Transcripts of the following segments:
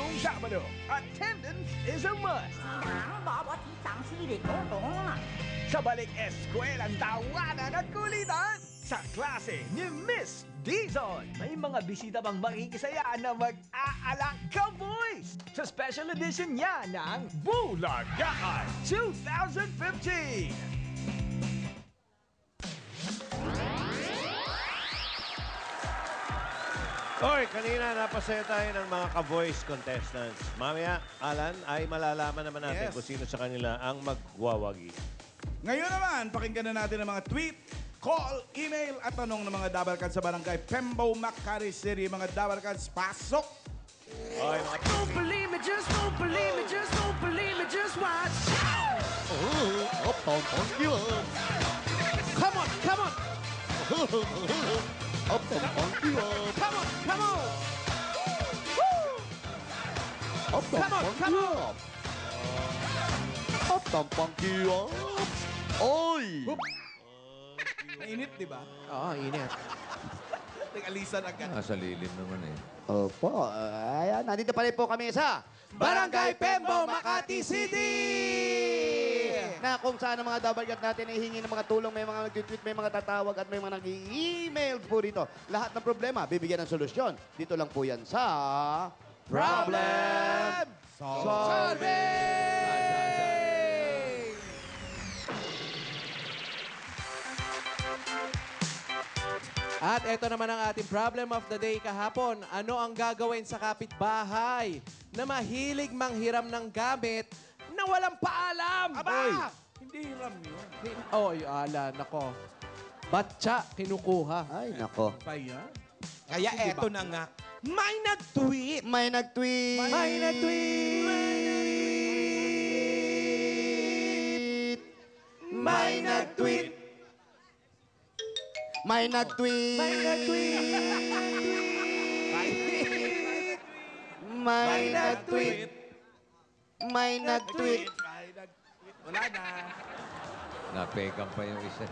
ngayong Sabado, attendance is a must. 爸爸提档是你搞懂了。 Sa balik eskwelang tawanan at kulitan sa klase ni Miss Dizon. May mga bisita pang makikisaya na mag-aalak ka voice sa special edition niya ng Bulagaan 2015. Oy, kanina napasaya tayo ng mga ka-voice contestants. Mamaya, Alan, ay malalaman naman natin Yes. kung sino sa kanila ang magwawagi. Ngayon naman, pakinggan na natin ang mga tweet, call, email at tanong ng mga dabarkad sa barangay Pembo, Macari City. Mga dabarkad, pasok! Oy, mga Don't believe me, just don't believe me, just don't believe me, just watch. Come on, come on! Come on, come on! Come on, come on! Oy! Mainit, di ba? Oo, init. Nag-alisan agad. nasa lilim naman eh. Opo, ayan, nandito pa rin po kami sa Barangay Pembo, Makati City! Na kung saan ang mga dabarkat natin ay hingi ng mga tulong, may mga nag-tweet, may mga tatawag at may mga nag-email po rito. Lahat ng problema, bibigyan ng solusyon. Dito lang po yan sa Problem Solving! At ito naman ang ating problem of the day kahapon. Ano ang gagawin sa kapitbahay na mahilig manghiram ng gamit na walang paalam? Aba! Hindi hiram yun. Oy, ala, nako. Batsa, kinukuha. Ay, nako. Ba yan? Kaya eto na nga, may nag-tweet. May nag-tweet! May nag-tweet! May nag-tweet! May nag-tweet! May nag-tweet! May nag-tweet! May nag-tweet! Wala na. Napekang pa yung isa.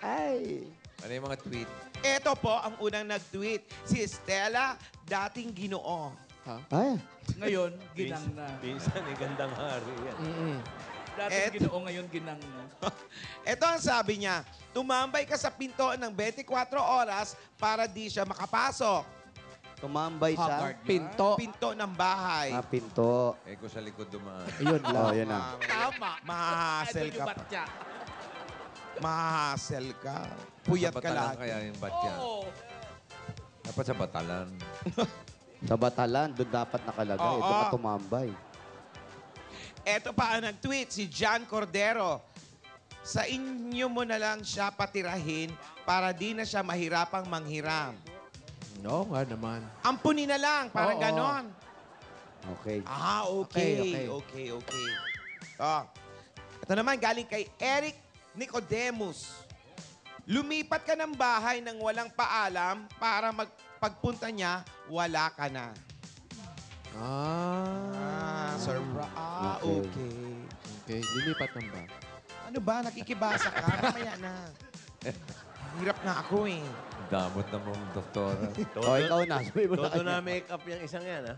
Ay! Ano yung mga tweet? Eto po ang unang nag-tweet. Si Stella, dating ginoo. Ay! Ngayon, ginang na. Pinsan ni Gandang Hari yan. Dating ginoo, ngayon ginang na. Eto ang sabi niya, tumambay ka sa pinto ng 24 oras para di siya makapasok. Tumambay sa Pinto. Pinto ng bahay. pinto. Eh, ko sa likod dumaan. Ayun lang. Oh, yun na. Tama. Mahasel ka pa. Mahasel ka. Puyat Sa ka batalan lahat. kaya yung batya. Dapat sa batalan. Sa Batalan, doon dapat nakalagay. Oo. Doon ka tumambay. Eto pa ang nag-tweet, si John Cordero. Sa inyo mo na lang siya patirahin para di na siya mahirapang manghiram. No, nga naman. Ampunin na lang, parang Oo. ganon. Okay. Ah, okay. Okay, Okay. Oh. Ito naman, galing kay Eric Nicodemus. Lumipat ka ng bahay nang walang paalam para pagpunta niya, wala ka na. Surprise. Okay. Okay, lilipat ng ba? Ano ba? Nakikibasa ka? Mamaya na. Hirap na ako eh. Damot na mong doktora. Oh, ikaw na. Sabi mo na Todo kanya. na make-up yung isang yan, ha?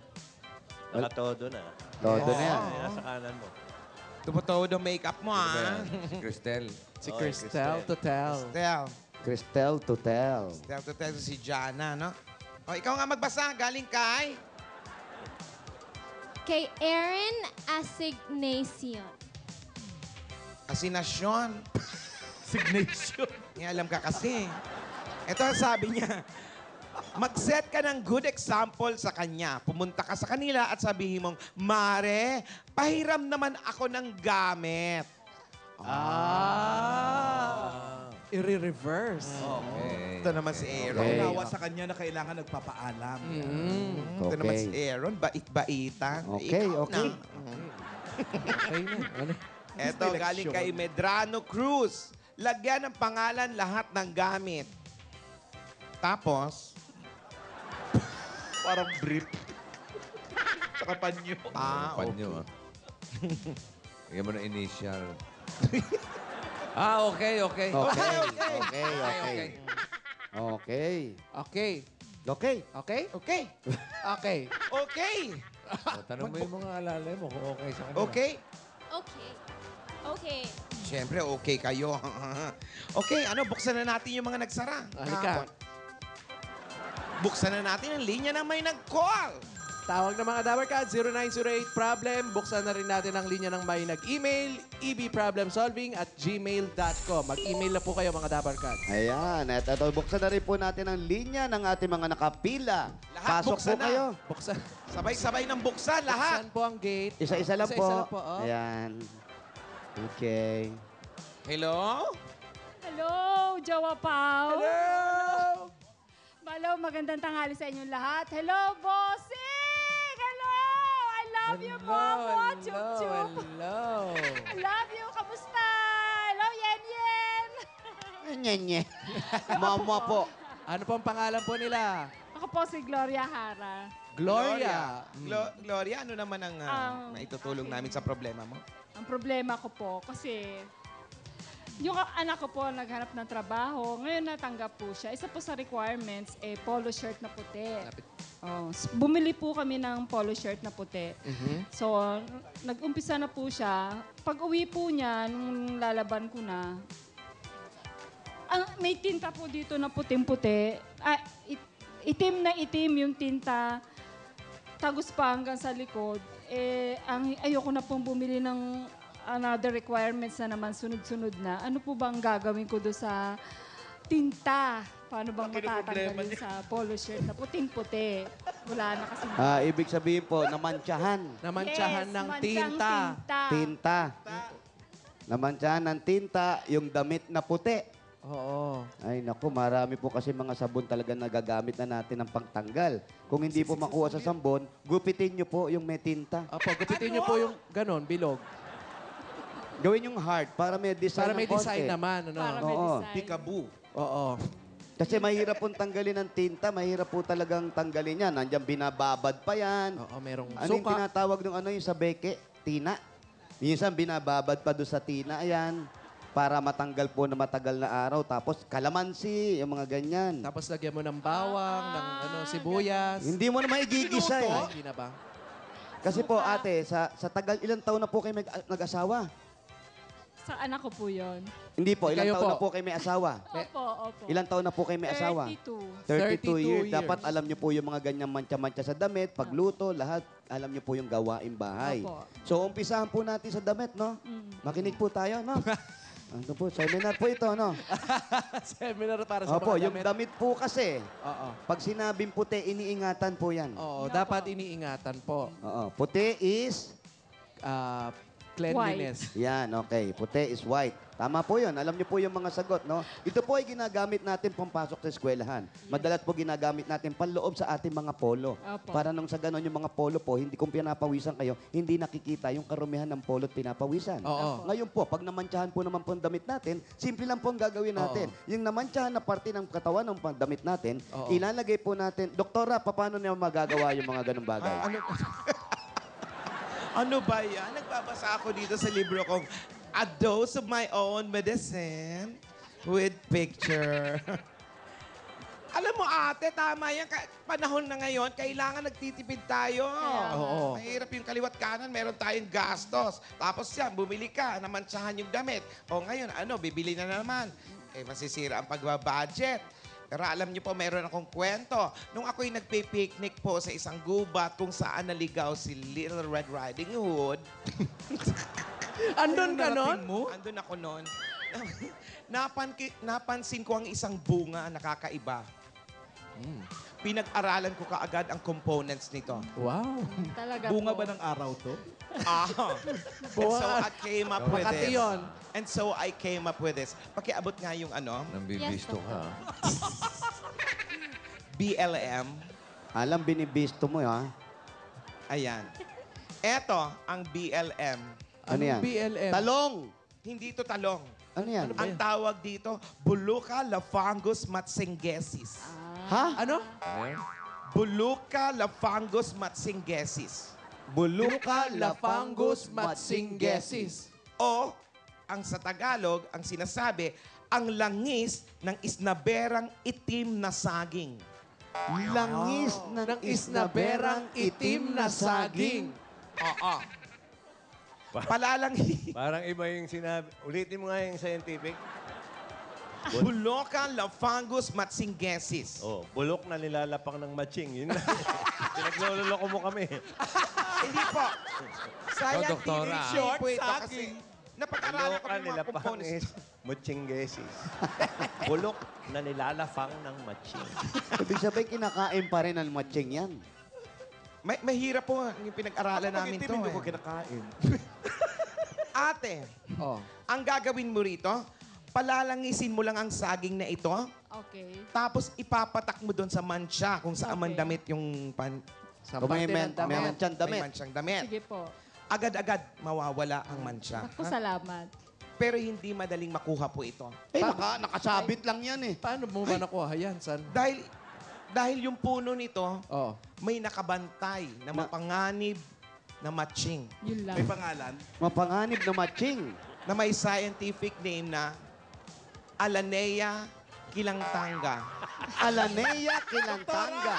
Nakatodo na. Todo na yan. Ay, nasa kanan mo. Tumutuod ang makeup mo, Ano ba ah. yan? Si Cristel. Si Oy, Cristel to tell. Tel. Cristel to tell. Tel si Jana, no? O, ikaw nga magbasa. Galing kay... Kay Aaron Asignacion. Asinasyon. Signation. May alam ka kasi. Ito ang sabi niya. Mag-set ka ng good example sa kanya. Pumunta ka sa kanila at sabihin mong, Mare, pahiram naman ako ng gamit. I-reverse. Okay. Ito naman si Aaron. Okay. Unawa sa kanya na kailangan nagpapaalam. Ito naman si Okay. Aaron. Bait-baitan. Okay, Ikaw okay. na. Okay na. Ano? Eto, galing kay Medrano Cruz. Lagyan ng pangalan lahat ng gamit. Tapos, Parang brief. Saka panyo. Panyo, ah. Bigyan mo na initial. Okay. Okay. Okay. Okay. Okay. Okay. Okay. Okay? Okay. Okay. Okay. Tanong mo yung mga alalay mo kung okay sa kanila. Okay. Okay. Okay. Siyempre, okay kayo. Okay, buksan na natin yung mga nagsara. Halika. Kahapon. Buksan na natin ang linya na may nag-call. Tawag ng mga Dabarkad, 0908-PROBLEM. Buksan na rin natin ang linya ng may nag-email, ebproblemsolving@gmail.com. Mag-email na po kayo mga Dabarkad. Ayan. At ito, buksan na rin po natin ang linya ng ating mga nakapila. Lahat Pasok buksan po na. kayo. Buksan. Sabay-sabay ng buksan, lahat. Buksan po ang gate. Isa-isa lang po. Isa-isa lang po, oh. Ayan. Okay. Hello? Hello, Jowa Pao. Hello! Malo, magandang tanghali sa inyong lahat. Hello, Bossing! Hello! I love you, Momo! Chup, chup! Hello! I love you! Kamusta? Hello, Yen Yen! Nye. Mama po. Ano po ang pangalan po nila? Ako po si Gloria Hara. Gloria. Gloria, ano naman ang maitutulong namin sa problema mo? Ang problema ko po, kasi yung anak ko po naghanap ng trabaho, ngayon natanggap po siya. Isa po sa requirements, polo shirt na puti. Oh, bumili po kami ng polo shirt na puti. So, nag-umpisa na po siya. Pag uwi po niya, nung lalaban ko na, may tinta po dito na puting-puti. Itim na itim yung tinta. Tagos pa hanggang sa likod. Ayoko na pong bumili ng another requirements na naman sunod-sunod na. Ano po bang gagawin ko doon sa tinta? Paano bang matatanggalin sa polo shirt na puting-puti? Wala na kasi. Ibig sabihin po, namantsahan. Namantsahan Yes, ng mansyang tinta. Tinta. Namantsahan ng tinta, yung damit na puti. Oo. Ay, naku, marami po kasi mga sabon talaga nagagamit na natin ng pangtanggal. Kung hindi po makuha sa sabon, gupitin nyo po yung may tinta. Opo, gupitin niyo po yung ganon, bilog. Gawin yung heart para may design Para may ng konti. design naman, ano? Para may Oo. design. Peekaboo. Oo. Kasi mahirap pong tanggalin ng tinta, mahirap po talagang tanggalin yan. Nandiyan binababad pa yan. Oo, merong Ano yung suka. tinatawag ng yung sa beke? Tina. Minsan binababad pa doon sa tina, ayan. Para matanggal po na matagal na araw. Tapos kalamansi, yung mga ganyan. Tapos lagyan mo ng bawang, ng sibuyas. Hindi mo na maigigisa eh. Ay, hindi na ba? Kasi po ate, sa tagal, ilang taon na po kayo nag-asawa? Sa anak ko po yun. Hindi po, ilang Kayo taon po. na po kayo may asawa? Opo, opo. Ilang taon na po kayo may asawa? 32. 32 years. years. Dapat alam niyo po yung mga ganyang mantsa-mantsa sa damit, pagluto, lahat. Alam niyo po yung gawaing bahay. Opo. So, umpisahan po natin sa damit, no? Makinig po tayo, no? Ano po, seminar po ito, no? Seminar para sa Opo, mga yung damit po kasi, Oo. pag sinabing puti, iniingatan po yan. Oo, dapat iniingatan po. Oo. Puti is, Cleanliness. yan, okay. Puti is white. Tama po yun. Alam niyo po yung mga sagot, no? Ito po ay ginagamit natin pampasok sa eskwelahan. Madalas po ginagamit natin panloob sa ating mga polo. Opo. Para nung sa ganon yung mga polo po, hindi kung pinapawisan kayo, hindi nakikita yung karumihan ng polo at pinapawisan. Oo. Ngayon po, pag namantsahan po naman po ang damit natin, simple lang po ang gagawin natin. Yung namantsahan na parte ng katawan ng damit natin, Oo. ilalagay po natin, Doktora, paano niya magagawa yung mga ganong bagay? Ano ba yan? Nagbabasa ako dito sa libro kong A Dose of My Own Medicine with Picture. Alam mo ate, tama yan. Panahon na ngayon, kailangan nagtitipid tayo. Oo. Mahirap yung kaliwat kanan, meron tayong gastos. Tapos yan, bumili ka, namantsahan yung damit. O ngayon, bibili na naman. Masisira ang pagbabudget. Pero alam niyo po, meron akong kwento. Nung ako'y nagpe-picnic po sa isang gubat kung saan naligaw si Little Red Riding Hood. Andun ka nun? Andun ako noon. Napansin ko ang isang bunga na nakakaiba. Pinag-aralan ko kaagad ang components nito. Wow. Talaga Bunga po. ba ng araw to? And so I came up with Makati this. yun. And so I came up with this. Pakiabot nga yung Nambibisto ka. BLM. Alam, binibisto mo, ha? Ayan. Eto ang BLM. Ano yan? BLM? Talong! Hindi ito talong. Ano yan? Ang tawag dito, Buluca lafangus matsinggesis. Ha? Ano? Buluca lafangus matsinggesis. Buluca lafangus matsinggesis. O, ang sa Tagalog, ang sinasabi, ang langis ng isnaberang itim na saging. Langis ng isnaberang itim na saging. Oo. Palalangis. Parang iba yung sinabi. Ulitin mo nga yung scientific. Buloka Laphangus matsingensis. Oh, bulok na nilalapang ng matching. Yun na. Pinagloloko mo kami. Hindi po. Scientific doktora. short po ito kasi napag-aralan ko Bulok ng na mga nilapang components. is matchinggesis. Bulok na nilalapang ng matching. Ibig sabihin, kinakain pa rin ang matching yan. Mahirap po yung pinag-aralan namin to. Hindi ko Eh. kinakain. Ate, Oh. ang gagawin mo rito, palalangisin mo lang ang saging na ito, Okay. tapos ipapatak mo doon sa mancha kung saan man Okay. damit yung Sa Kung may parte ng damit. manchang may damit. manchang damit. Sige po. Agad-agad mawawala ang mancha. Ako, salamat. Pero hindi madaling makuha po ito. Eh, nakasabit lang yan eh. Paano mo ba nakuha yan, San? Dahil yung puno nito, Oh. may nakabantay na mapanganib na matching. Yun lang. May pangalan. Mapanganib na matching. Na may scientific name na Alanea kilangtanga. Alanea kilantanga.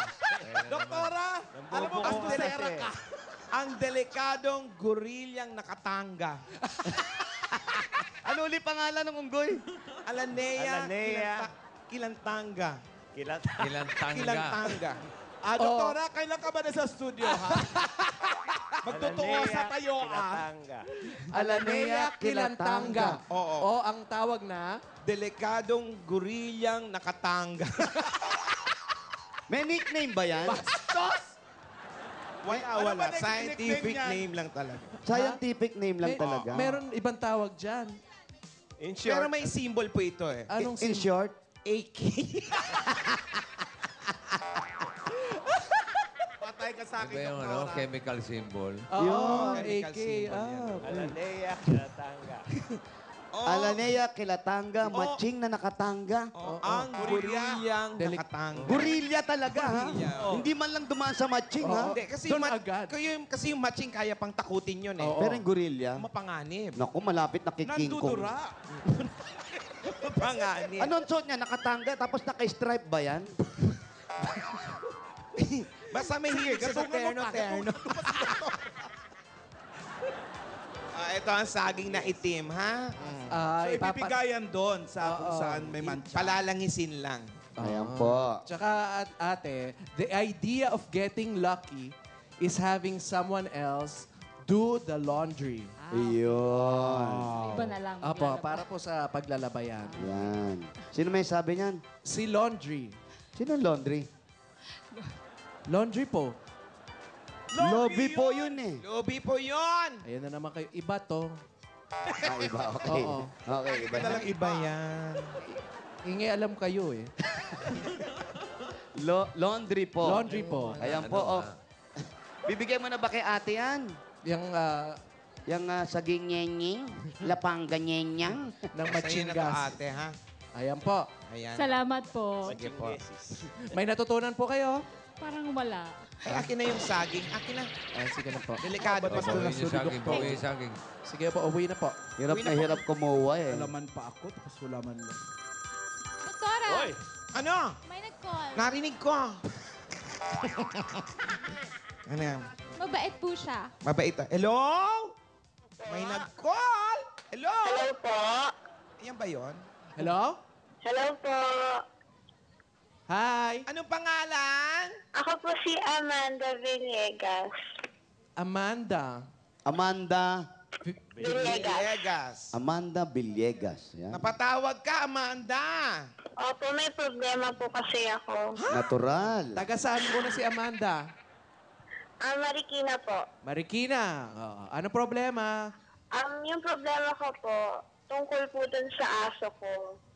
Doktora, alam mo, Nambubuko mas ka desera kasi. ka. Ang delikadong gorilyang nakatanga. Ano ulit pangalan ng unggoy? Alanea, Alanea. kilantanga. Kilat. Ilang tangga. Kilantanga. Doktora, kailan ka ba na sa studio, ha? Magtotoo sa tayo, Kilatanga. Alanea kilantanga. Oo. O ang tawag na Delikadong gorilyang nakatanga. May nickname ba yan? Wala, Ano ba wala. nickname Scientific yan? name lang talaga. Scientific name lang talaga. Meron ibang tawag dyan. In Pero short, may symbol po ito eh. Anong In short, AK. Patay ka sa akin, Iba yung doktora. chemical symbol. Oo, Yun. AK. Chemical symbol Alanea, Kilatanga. Alanea kilantanga, matching na nakatanga. Ang gorilyang Delik- nakatanga. Gorilla talaga, ha? Gorilla. Hindi man lang dumaan sa matching, ha? Hindi, kasi Doon yung, agad. kasi yung matching kaya pang takutin yun eh. Oo. Pero yung gorilla, Mapanganib. naku, malapit na kay King Kong. Nandudura. Mapanganib. Anong suot niya? Nakatanga, tapos naka-stripe ba yan? Basta may hilig siya sa terno-terno. Ito ang saging na itim, ha? So, ipipigayan doon sa kung Oo. saan may mancha. Palalangisin lang. Ayan po. Tsaka ate, the idea of getting lucky is having someone else do the laundry. Iyon. Iba na lang. Apo, maglalaba. para po sa paglalabayan. Yan. Sino may sabi niyan? Si laundry. Sino ang laundry? Laundry po. Lobby po yun eh. Lobby po yun! Ayan na naman kayo. Iba to. Ah, iba. Okay. Oo. Okay, iba. Talagang iba yan. Inge alam kayo eh. Laundry po. Laundry po. Ayan po. Oh. Bibigay mo na ba kay ate yan? Yung Yung saging nyenying, lapanga nyenyang. ng Sa'yo na to, matchingas. ate, ha? Ayan po. Ayan. Salamat po. Sige po. May natutunan po kayo? Parang wala. Ay, akin na yung saging. Akin na. Ayan, sige na po. Delikado pa ito. Bawiin yung saging, bawiin yung saging. Sige po, uwi na po. Hirap na hirap kumuha eh. Alaman pa ako, tapos wala man lang. Doktora, Ano? may nag-call. Narinig ko. Ano yan? Mabait po siya. Mabait. Hello? May nag-call. Hello? Hello po. Yan ba yun? Hello? Hello po. Hi! Anong pangalan? Ako po si Amanda Villegas. Amanda. Amanda. Villegas. Amanda Villegas. Yan. Napatawag ka, Amanda. Opo, may problema po kasi ako. Natural. Taga saan po na si Amanda? Marikina po. Marikina. Oo. Ano problema? Yung problema ko po, tungkol po dun sa aso ko.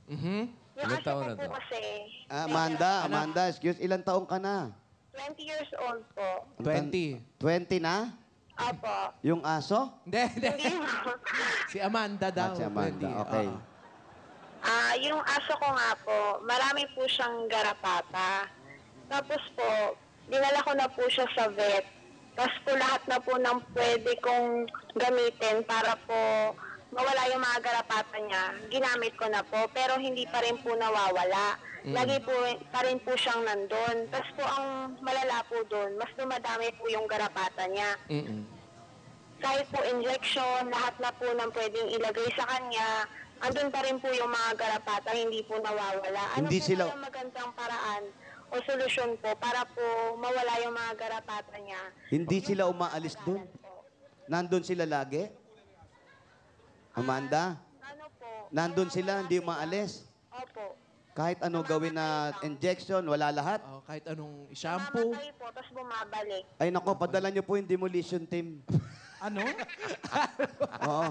Mhm. Yung Ilang aso taon ko na po to? kasi, Amanda, excuse, ilang taong ka na? 20 years old po. 20. 20 na? Opo. Yung aso? Hindi, hindi. Si Amanda daw. Si Amanda, 20. okay. Oo. Yung aso ko nga po, marami po siyang garapata. Tapos po, dinala ko na po siya sa vet. Tapos po lahat na po ng pwede kong gamitin para po mawala yung mga garapata niya, ginamit ko na po, pero hindi pa rin po nawawala. Lagi po pa rin po siyang nandun. Tapos po ang malala po doon, mas dumadami po yung garapata niya. Kahit po injection, lahat na po ng pwedeng ilagay sa kanya, andun pa rin po yung mga garapata, hindi po nawawala. Ano Hindi po sila- kaya magandang paraan o solusyon po para po mawala yung mga garapata niya? Hindi sila umaalis doon? Nandun sila lagi? Amanda? Ano po? Nandun sila, hindi umaalis? Opo. Kahit ano gawin na injection, wala lahat? Oh, kahit anong shampoo. Mamatay po, tapos bumabalik. Ay nako, padala niyo po yung demolition team. Ano? Oo.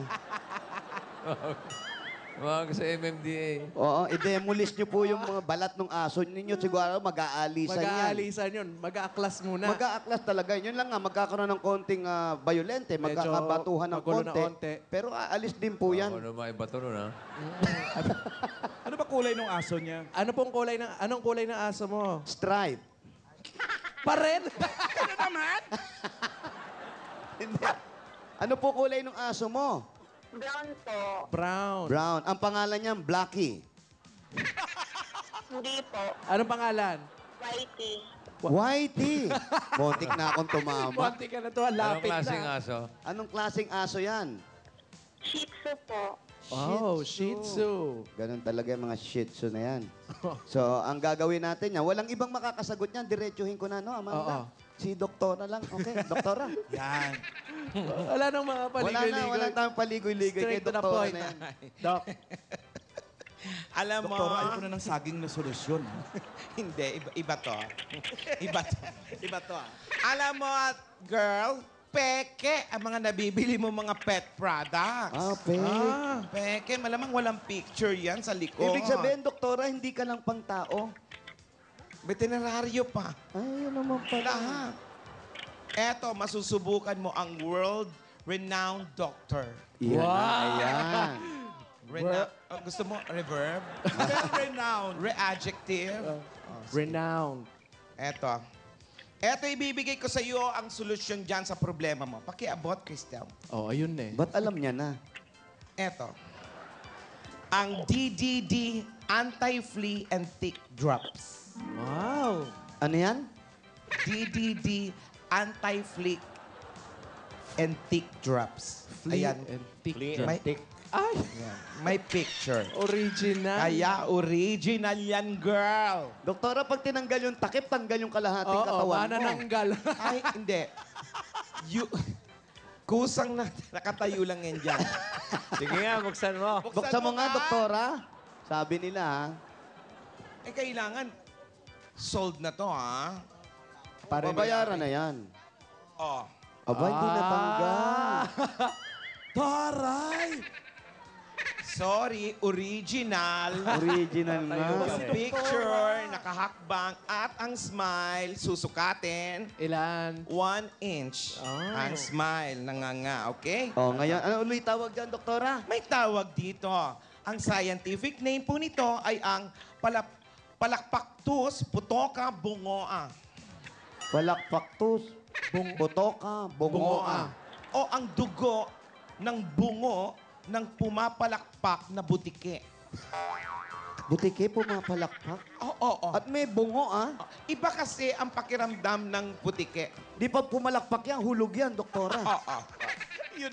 Mga sa MMDA. Oo, i-demolish niyo po yung mga balat ng aso ninyo. Siguro mag-aalisan yan. Mag-aalisan yun. Mag-aaklas muna. Mag-aaklas talaga. Yun lang nga, magkakaroon ng konting violente, magkakabatuhan ng magulo na konti. konti. Pero aalis din po yan. Ano ba iba to nun, ha? Ano ba kulay ng aso niya? Anong kulay ng aso mo? Stripe. Pa rin? Ano naman? Hindi. Ano po kulay ng aso mo? Brown po. Brown. Brown. Ang pangalan niya, Blackie. Hindi po. Anong pangalan? Whitey. Whitey. Motik na akong tumama. Konti ka na to. Anong Lapit klaseng na. aso? Anong klaseng aso yan? Shih Tzu po. Oh, Shih Tzu. Ganun talaga yung mga Shih Tzu na yan. So, ang gagawin natin yan, walang ibang makakasagot yan. Diretsuhin ko na, no, Amanda? Si Doktora lang. Okay, Doktora. Yan. Wala nang mga Wala na, paligoy-ligoy. wala tayong paligoy-ligoy kay Straight to the Doktora point. na yan. Doc. Alam mo, Doktora, ayaw ko na ng saging na solusyon. hindi, iba to. Iba to. Iba to. Alam mo, girl, peke ang mga nabibili mo mga pet products. Ah, peke. Peke, malamang walang picture yan sa likod. Ibig sabihin, Doktora, hindi ka lang pang tao. Veterinaryo pa. Ay, yun naman pala. Lahat. Eto, masusubukan mo ang world-renowned doctor. Yan ayan. Gusto mo reverb? Renowned. Re-adjective? Renowned. Eto. Eto, ibibigay ko sa iyo ang solusyon dyan sa problema mo. Pakiabot, Cristel. Oh, ayun eh. Ba't alam niya na? Eto. Ang DDD Anti-Flea and Tick Drops. Wow. Ano yan? DDD Anti-Flea and Tick Drops. Flea Ayan. and tick. May, Ay, may picture. original. Kaya original yan, girl. Doktora, pag tinanggal yung takip, tanggal yung kalahating Oo, katawan mo. manananggal. Ay, hindi. Kusang na, nakatayo lang yan dyan. Sige nga, buksan mo. Buksan mo nga, Doktora. Sabi nila, ha? Eh, kailangan sold na to, ha? Babayaran na yan. Oh. Aba, hindi natanggal. Taray! Sorry, original. Original na. Yung picture, nakahakbang, at ang smile, susukatin. Ilan? 1 inch. Ang smile, nanganga, okay? Oh, ngayon, ano ulit tawag dyan, Doktora? May tawag dito. Ang scientific name po nito ay ang Palakpactus putoka bungoa. Palakpactus, butoka, bungoa. O ang dugo ng bungo ng pumapalakpak na butike. Butike, pumapalakpak. Oo. At may bungo, ah. Iba kasi ang pakiramdam ng butike. Di pa pumalakpak yan, hulog yan, Doktora. Oo.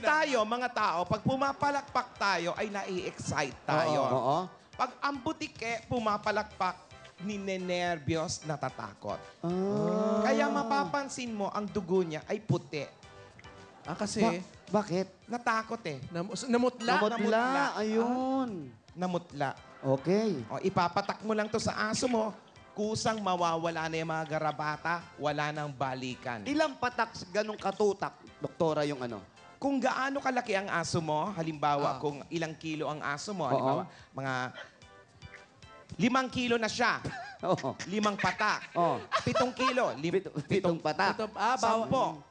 Tayo, mga tao, pag pumapalakpak tayo, ay nai-excite tayo. Oo. Pag ang butike pumapalakpak, ninenervyos, natatakot. Kaya mapapansin mo, ang dugo niya ay puti. Ah, kasi Bakit? Natakot eh. namutla. Namutla. Ayun. Namutla. Okay. O, ipapatak mo lang to sa aso mo, kusang mawawala na yung mga garabata, wala nang balikan. Ilang patak ganong katutak, Doktora, yung ano? Kung gaano kalaki ang aso mo, halimbawa kung ilang kilo ang aso mo, halimbawa mga 5 kilo na siya, Oo. 5 patak, Oh. 7 kilo, Pitong patak. Ito, 10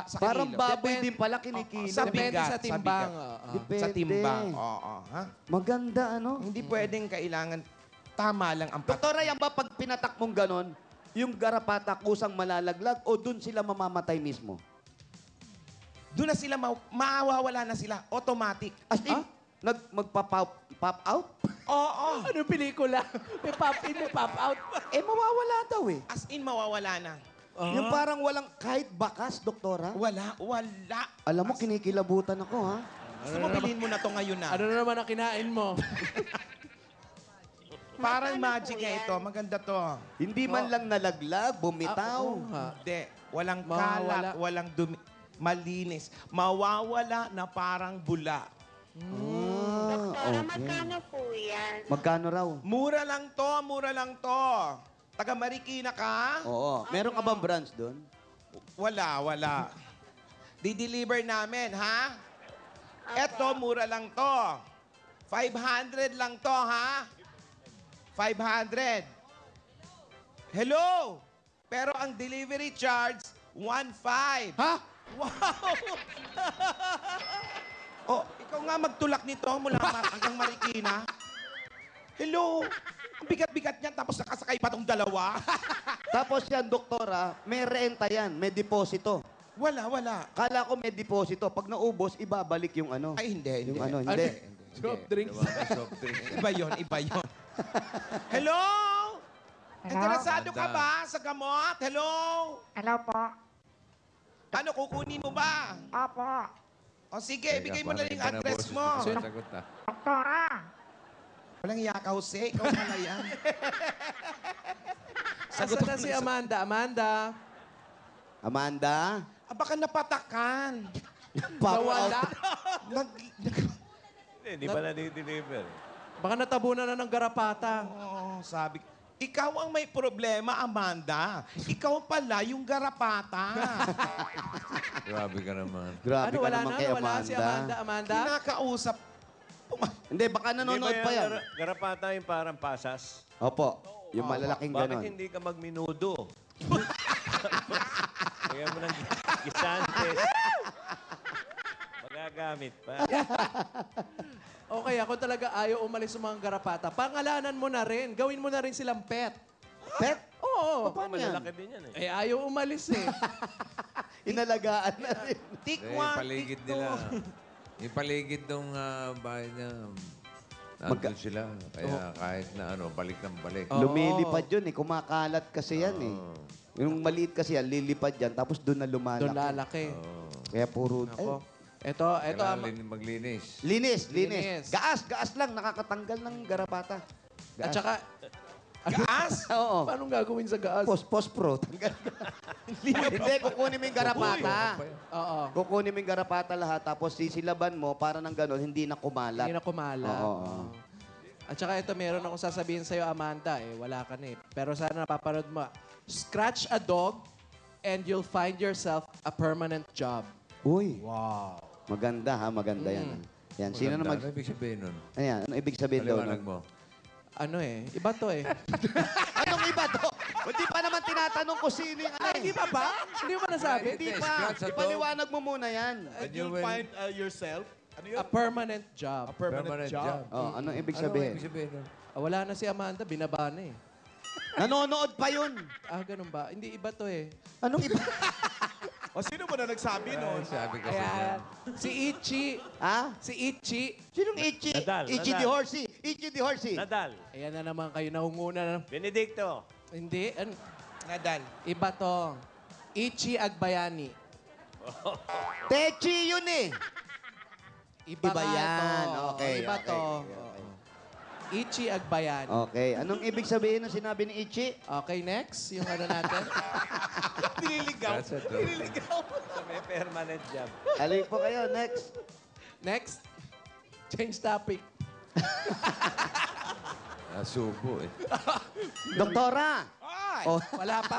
sa Parang kilo. baboy din pala kinikilo. Sa Depende bigat, sa sa timbang. bigat. Depende. Sa timbang. Oo. Ha? Maganda, ano? Hindi pwedeng kailangan tama lang ang patak. Doktora, yan ba pag pinatak mong ganon, yung garapata kusang malalaglag o dun sila mamamatay mismo? Doon na sila, mawawala na sila. Automatic. As in, Pop out? Oo. Ano pelikula? May pop in, may pop out. Eh, mawawala daw eh. As in, mawawala na. Yung parang walang kahit bakas, doktora. Wala. Alam mo, kinikilabutan ako, ha? Gusto mo bilhin mo na to ngayon na. Ano na naman ang kinain mo? Parang magic nga ito. Maganda to. Hindi man lang nalaglag, bumitaw. Oo nga. Hindi. Walang Mawawala. kalat, walang dumi. Malinis. Mawawala na parang bula. Doktora, magkano po yan? Magkano raw? Mura lang to. Taga Marikina ka? Oo. Meron ka bang branch doon? Wala. Di-deliver namin, ha? Eto, mura lang to. 500 lang to, ha? 500. Hello? Pero ang delivery charge, 1.5. Ha? Wow! Oh, ikaw nga magtulak nito mula hanggang Marikina. Hello? Ang bigat-bigat niyan, tapos nakasakay pa tong dalawa. Tapos yan, doktora, may renta yan, may deposito. Wala. Kala ko may deposito. Pag naubos, ibabalik yung ano. Ay, hindi. Yung ano, hindi. Soft drinks. Soft drinks. Iba yun. Hello? Interesado ka ba sa gamot? Hello? Hello po. Ano, kukunin mo ba? Opo. O sige, bigay mo na yung address mo. Sagot na. Doktora. Walang iya ka, Jose. Ikaw pala yan. Asa na si Amanda? Amanda? Baka napatakan. Nawala. Hindi pa na-deliver. Baka natabunan na ng garapata. Oo, sabi. Ikaw ang may problema, Amanda. Ikaw pala yung garapata. Grabe ka naman. Grabe Ano, ka wala naman na? kay Wala si Amanda. Amanda? Kinakausap. Hindi, baka nanonood pa yan. Garapata yung parang pasas. Opo, yung malalaking Bakit ganon. hindi ka magminudo? Kaya mo ng gisantes. Magagamit pa. Okay, ako talaga ayaw umalis sa mga garapata. Pangalanan mo na rin. Gawin mo na rin silang pet. Pet? Oo. Paano yan? Malalaki din yan eh. Eh, ayaw umalis eh. Inalagaan na rin. Tik Eh, one, paligid tik two. nila. Yung paligid ng bahay niya, nandun sila. Kaya kahit na balik ng balik. Oo. Lumilipad yun eh. Kumakalat kasi yan eh. Yung maliit kasi yan, lilipad yan. Tapos doon na lumalaki. Doon lalaki. Kaya puro... Ako. Ito. Kailangan maglinis. Linis. Linis. Gaas lang. Nakakatanggal ng garapata. At saka, Gaas? Oo. paano gagawin sa gaas? Post-pro. Tanggal. Hindi, kukunin mo yung garapata. Oo. Kukunin mo yung garapata lahat, tapos sisilaban mo para nang gano'n, hindi na kumalat. Hindi na kumalat. Oo. At saka ito, meron akong sasabihin sa'yo, Amanda. Wala ka na eh. Pero sana napapanood mo. Scratch a dog and you'll find yourself a permanent job. Uy. Wow. Maganda ha, maganda yan. Yan, sino na mag... Ano ibig sabihin nun? Ayan, ano ibig sabihin daw? Paliwanag mo. Ano eh? Iba to eh. Anong iba to? Hindi pa naman tinatanong ko sino yung ano. Hindi pa ba? Hindi mo pa nasabi? Hindi pa. Scratch a dog. Ipaliwanag mo muna yan. And you will... yourself. Ano yun? A permanent job. Permanent job. Oh, anong ibig Ano sabihin? ibig sabihin nun? Wala na si Amanda, binaba na eh. Nanonood pa yun. Ganun ba? Hindi iba to eh. Anong iba? O sino mo na nagsabi nun? Sabi kasi Ayan. Si Ichi. Ha? Si Ichi. Sinong Ichi? Nadal, Ichi Nadal. the Horsey. Ichi the Horsey. Nadal. Ayan na naman kayo nahunguna. Benedicto. Hindi. Nadal. Iba to. Ichi Agbayani. Techi yun eh. Iba Iba nga yan. to. Okay, Iba okay, to. okay, Oo. Ichi Agbayani. Okay. Anong ibig sabihin ng sinabi ni Ichi? Okay, next. Yung ano natin. Nililigaw. That's a dog. So, may permanent job. Alin po kayo. Next. Next. Change topic. Nasubo eh. Doktora. Ay! Oh. Wala pa.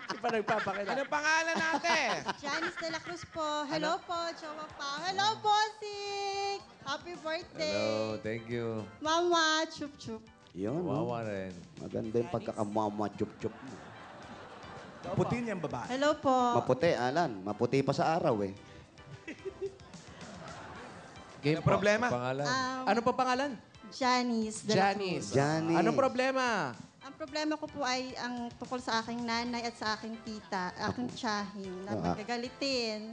Hindi pa nagpapakita. Anong pangalan natin? Janice de la Cruz po. Hello po, Jowa pa. Hello po, Sik! Happy birthday! Hello, thank you. Mama, chup-chup. Yun. no? Wawa rin. Maganda yung pagkakamama chup-chup mo. Puti niyang babae. Hello po. Maputi, Alan. Maputi pa sa araw eh. Game Ano problema? Pangalan? Ano pa pangalan? Janice de la Janice. Cruz. Janice. Anong problema? Ang problema ko po ay ang tungkol sa aking nanay at sa aking tita, aking tiyahin, na magagalitin.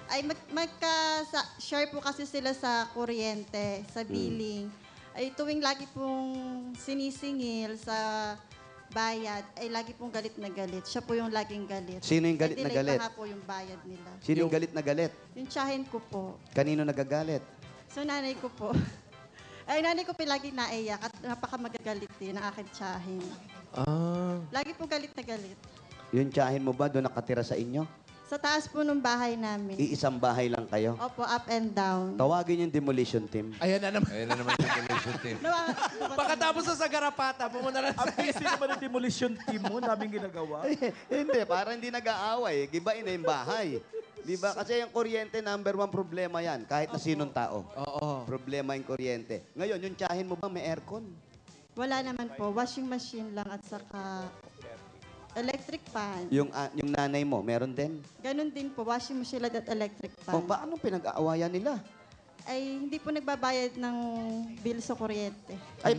Ay magka-share po kasi sila sa kuryente, sa billing. Ay tuwing lagi pong sinisingil sa bayad, ay lagi pong galit na galit. Siya po yung laging galit. Sino yung galit na Delay galit? pa nga po yung bayad nila. Sino yung galit na galit? Yung tiyahin ko po. Kanino nagagalit? So nanay ko po. Ay nanay ko po lagi naiyak at napakamagagalit din ang aking tiyahin. Lagi po galit na galit. Yung tiyahin mo ba doon nakatira sa inyo? Sa taas po ng bahay namin. Iisang bahay lang kayo? Opo, up and down. Tawagin yung demolition team. Ayan na naman. Ayun na naman yung demolition team. Pagkatapos sa garapata, pumunta na sa Busy naman yung demolition team mo, daming ginagawa. Hindi, para hindi nag-aaway. Gibain na yung bahay. Di ba? Kasi yung kuryente, number one problema yan. Kahit na sinong tao. Oo. Problema yung kuryente. Ngayon, yung tiyahin mo ba may aircon? Wala naman po. Washing machine lang at saka electric fan. Yung nanay mo, meron din? Ganon din po. Washing machine at electric fan. O, paano pinag-aawayan nila? Ay hindi po nagbabayad ng bill sa kuryente. Ay,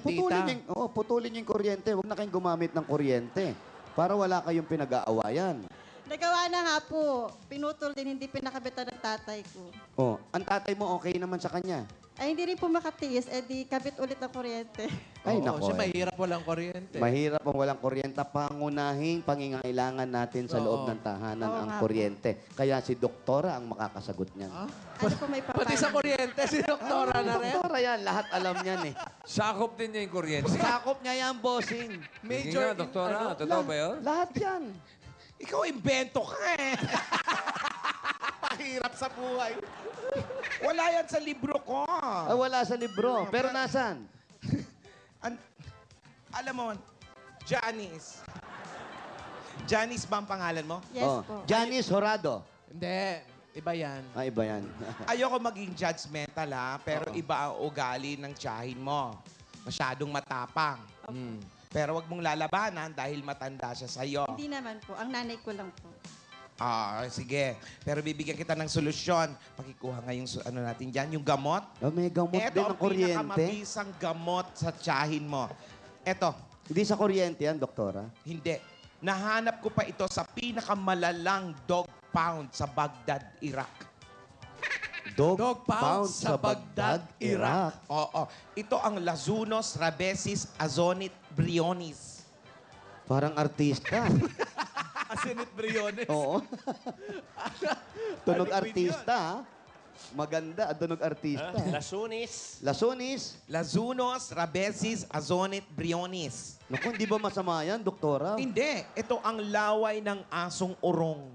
putulin yung kuryente. Huwag na kayong gumamit ng kuryente. Para wala kayong pinag-aawayan. Nagawa na nga po. Pinutol din, hindi pinakabitan ng tatay ko. Oh, ang tatay mo okay naman sa kanya. Ay hindi rin po makatiis, di kabit ulit ng kuryente. Ay, Oo, nako. siya mahirap walang kuryente. Mahirap ang walang kuryente. Pangunahing pangingailangan natin sa loob Oo. ng tahanan Oo ang nga po. kuryente. Kaya si doktora ang makakasagot niyan. Ano po may Pati sa kuryente, si doktora na rin. Doktora yan, lahat alam niyan eh. Sakop din niya yung kuryente. Sakop niya yan, bossing. Sige nga, doktora. Totoo ba yun? Lahat yan. Ikaw, invento ka eh. Pahirap sa buhay. Wala yan sa libro ko. Ah, wala sa libro. Pero nasan? Alam mo, Janice. Janice ba ang pangalan mo? Yes Oh, po. Janice Horado. Hindi, iba yan. Ah, iba yan. Ayoko maging judgmental ha, pero iba ang ugali ng tiyahin mo. Masyadong matapang. Pero wag mong lalabanan dahil matanda siya sa'yo. Hindi naman po. Ang nanay ko lang po. Sige. Pero bibigyan kita ng solusyon. Pakikuha nga yung ano natin dyan, yung gamot. Oh, may gamot din Ito ng ang kuryente. pinakamabisang gamot sa tiyahin mo. Ito, Hindi sa kuryente yan, doktora. hindi. Nahanap ko pa ito sa pinakamalalang dog pound sa Baghdad, Iraq. Dog pound sa Baghdad, Iraq. Oo. Ito ang Lazunos rabesis azonit brionis. Parang artista. Asinit Briones. Oo. Tunog artista, ha? Maganda, tunog artista. Lasunis. Lasunis. Lazunos rabesis azonit brionis. Naku, hindi ba masama yan, doktora? Hindi. Ito ang laway ng asong urong.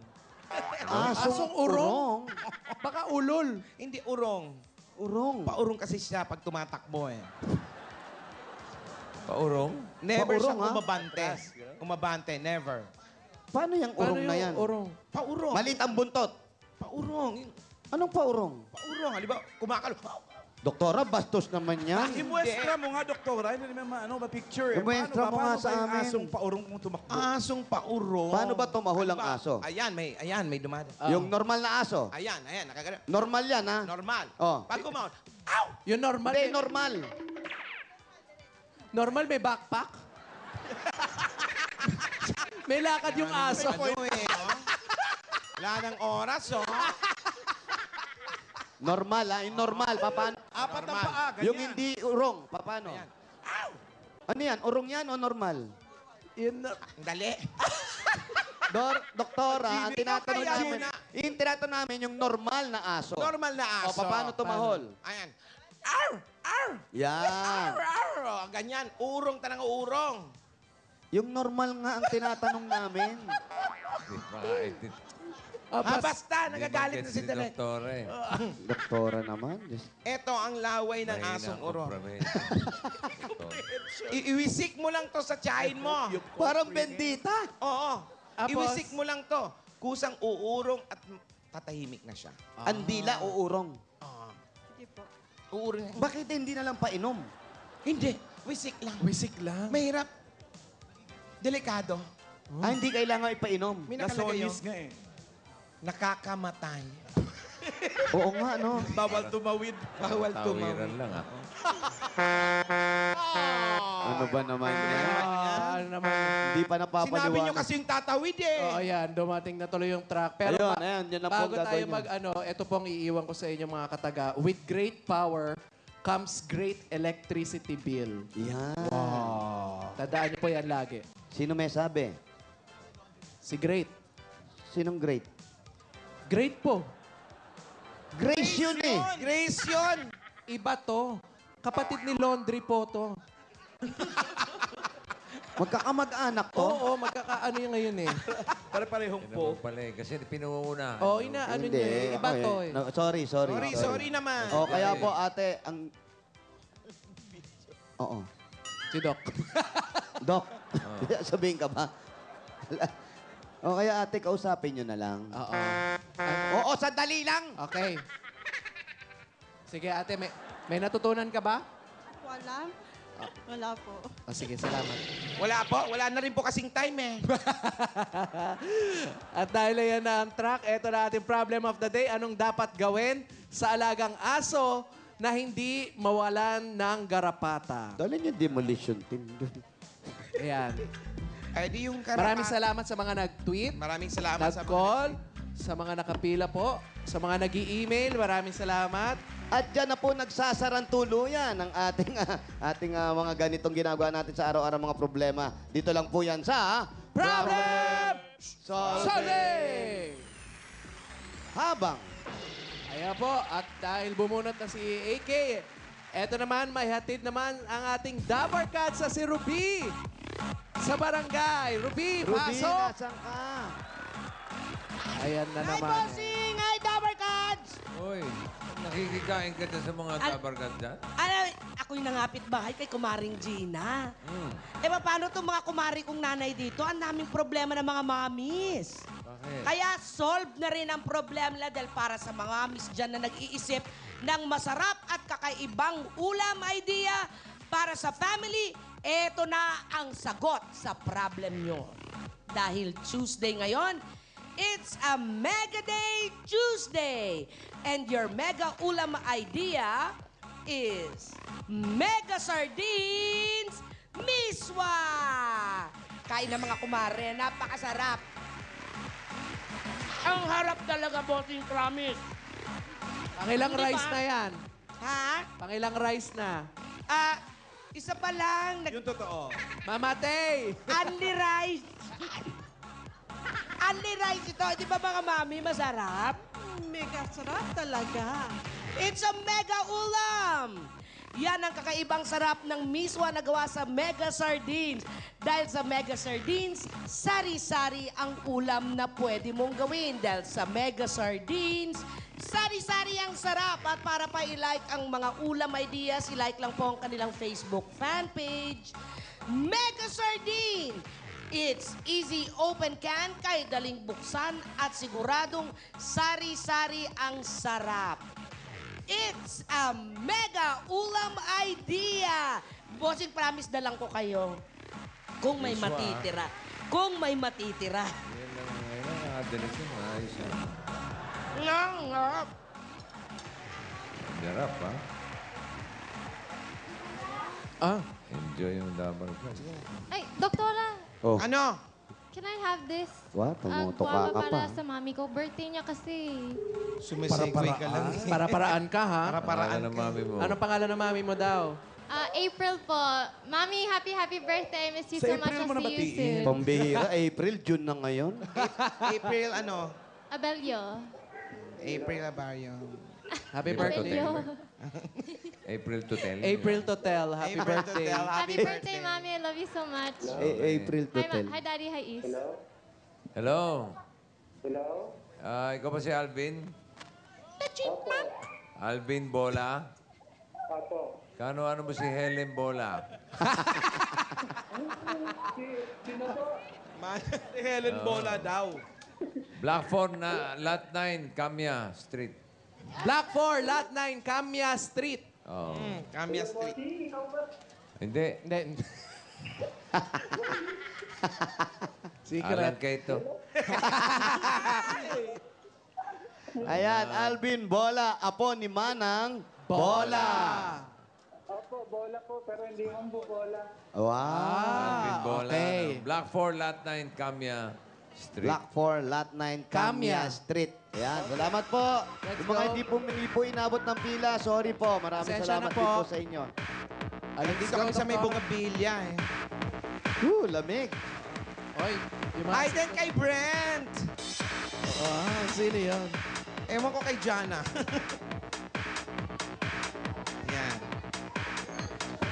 Asong urong. Baka ulol. Hindi urong. Urong. Paurong kasi siya pag tumatakbo eh. Paurong? Never siya Paurong, ha? kumabante. Kumabante, never. Paano yung urong na yan? Urong? Paurong. Malit ang buntot. Paurong. Anong paurong? Paurong. Halimbawa, kumakalo. Doktora, bastos naman yan. Imuestra mo nga, doktora. Hindi naman picture eh. Imuestra mo nga sa Paano ba amin. yung asong paurong kung tumakbo? Asong paurong. Paano ba tumahol ang Halimbawa, aso? Ayan, may dumada. Yung normal na aso. Ayan, nakagano. Normal yan, ha? Normal. Oh. Pag kumahol, Yung normal. Hindi, normal. Normal may backpack? May lakad yung aso. ano eh, oh. Wala ng oras, oh. Normal, ha? Yung normal, paano? Apat ang Normal. paa, ganyan. Yung hindi urong, paano? Ayan. Ano yan? Urong yan o normal? Ang dali. Doktora, ang tinatanong kaya namin, na. yung tinatanong namin yung normal na aso. Normal na O, aso. paano tumahol? Ayan. Arr! Arr! Yan. Arr! Arr! Oh, ganyan. Urong tanang urong. Yung normal nga ang tinatanong namin. Basta, nagagalit na si Direk. Doktora eh. Doktora naman. Ito ang laway ng Mahina asong ang urong. kompromiso. Iwisik mo lang to sa tiyahin mo. Parang bendita. Oo. Tapos? Iwisik mo lang to. Kusang uurong at tatahimik na siya. Ang dila uurong. Sige po. Uurong. Bakit hindi na lang painom? Hindi. Wisik lang. Wisik lang. Mahirap. Delikado. Ah, hindi kailangan ipainom. May nakalagay yun. Lasonis nga eh. Nakakamatay. Oo nga, no? Bawal tumawid. Bawal Tawiran tumawid. lang ah. Ano Ano ba naman yan? Ano naman? Hindi pa napapaliwanag. Sinabi nyo kasi yung tatawid eh. Oh, ayan, dumating na tuloy yung truck. Pero Ayun, yan lang po bago ang tayo gagawin ito pong iiwan ko sa inyo mga kataga. With great power comes great electricity bill. Yan. Tandaan niyo po yan lagi. Sino may sabi? Si Great. Sinong great? Great po. Grace yun eh. Grace yun. Iba to. Kapatid ni Laundry po to. Magkakamag-anak to? Oo, magkakaano yung ngayon eh. Pare-parehong Yun naman pala eh. Kasi pinuuna. Oo, ano Hindi. niya eh. Iba Ako to eh. eh. No, sorry. Sorry naman. O, kaya po ate, ang... Oo. Si Doc. Doc, sabihin ka ba? O kaya ate, kausapin nyo na lang. Oo. Oo, sandali lang. Okay. Sige ate, may natutunan ka ba? Wala. Wala po. Sige, salamat. Wala po. Wala na rin po kasing time eh. At dahil yan na ang track, eto na ating problem of the day. Anong dapat gawin sa alagang aso na hindi mawalan ng garapata? Dali yung demolition team dun. Ayan. Ay, di yung Maraming salamat sa mga nag-tweet, Maraming salamat sa nag-call, sa mga nakapila po, sa mga nag-i-email. Maraming salamat. At dyan na po nagsasarang tuluyan ang ating mga ganitong ginagawa natin sa araw-araw mga problema. Dito lang po yan sa... Problem Solving! Habang Ayan po, at dahil bumunot na si AK, eto naman, may hatid naman ang ating Dabar Cats sa si Ruby. Sa barangay. Ruby, Ruby, pasok! nasan ka? Ayan na naman. Hi, Dabar Cats! Uy, nakikikain ka dyan sa mga tabarkat dyan? Ano, ako yung nangapit bahay kay Kumaring Gina. Eh, paano itong mga kumari kong nanay dito? Ang daming problema ng mga mamis. Bakit? Kaya solve na rin ang problema dahil para sa mga mamis dyan na nag-iisip ng masarap at kakaibang ulam idea para sa family, eto na ang sagot sa problem nyo. Dahil Tuesday ngayon, it's a Mega Day Tuesday. And your mega ulam idea is Mega Sardines Miswa! Kain ng mga kumare, napakasarap. Ang harap talaga, bossing promise. Pangilang Hindi rice ba? na yan. Ha? Pangilang rice na. Isa pa lang. Yung totoo. Mamatay! Only rice. Only rice ito. Di ba mga mami, masarap? Mega sarap talaga. It's a mega ulam! Yan ang kakaibang sarap ng miswa na gawa sa Mega Sardines. Dahil sa Mega Sardines, sari-sari ang ulam na pwede mong gawin. Dahil sa Mega Sardines, sari-sari ang sarap. At para pa i-like ang mga ulam ideas, i-like lang po ang kanilang Facebook fan page. Mega Sardine! It's easy open can, kaya daling buksan at siguradong sari-sari ang sarap. It's a mega ulam idea. Bossing, promise na lang ko kayo. Kung may Miswa, matitira. Kung may matitira. Yan lang ngayon. Nakadalit yung ayos yan. Ngap. Sarap, ha? Enjoy yung tabarkat. Ay, Doktora, Oh, Ano? can I have this? what? Tumutok Guava ka pa. para sa mami ko. Birthday niya kasi. Sumisegue ka lang. Para-paraan ka, ha? Para-paraan Pangalan ng ka. mami mo. Anong pangalan ng mami mo daw? April po. Mami, happy birthday. I miss you Sa so much. April mo I'll na see you batiin. soon. Pambihira, April, June na ngayon. April, ano? Abelio. April Abario. Happy April birthday. April to tell. April to tell. Happy April to birthday. tell. Happy birthday, Mami. I love you so much. April to Hi, tell. Hi, Daddy. Hi, Is. Hello? Hello? Ikaw ba si Alvin? Alvin Bola? Apo. Kano-ano mo si Helen Bola? Si Helen Bola daw. Black 4 na Lot 9, Kamya Street. Block 4, Lot 9, Kamya Street. Oh. Kamya Street. Hindi. Hindi. Alan Secret. Kaito. Ayan, Alvin Bola, apo ni Manang Bola. bola po, pero hindi man po bola. Wow. Alvin Bola. okay. Ano, Block 4, Lot 9, Camia Street. Block 4, Lot 9, Camia Street. Ayan, salamat po. Let's Yung mga go. hindi po inabot ng pila, sorry po. Maraming Pasensya na salamat po. din po sa inyo. Dito kami sa may Bougainvillea eh. Lamig. Oy, yung mga... Ay, then kay Brent! Ah, sino yun? Ewan ko kay Jana. Yan.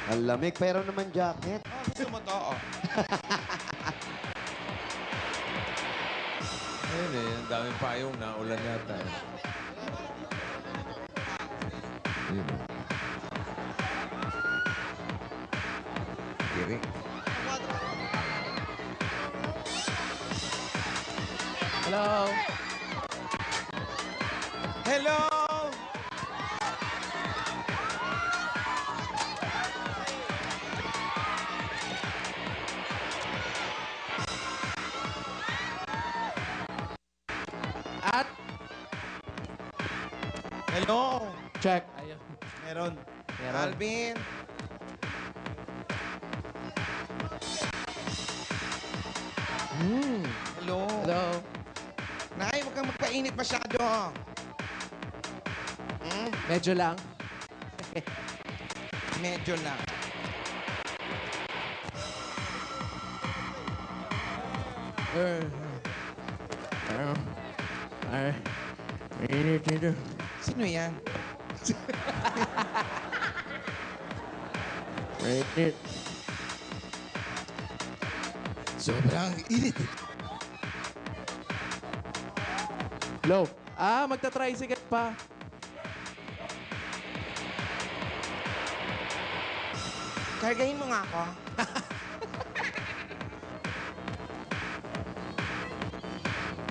Ang lamig, pero naman jacket. Oh, gusto mo to, oh. Ayun eh, ang daming payong na ulan yata. Eh. Yun. Kirik. Hello? Hello! At... Hello! Check. Ayun. Meron. Alvin! Hello! Hello? Nay, huwag kang magpainit masyado. Medyo lang. Medyo lang. Sino yan? Sobrang init. Hello? Ah, magta-tricycle pa. Kargahin mo nga ako.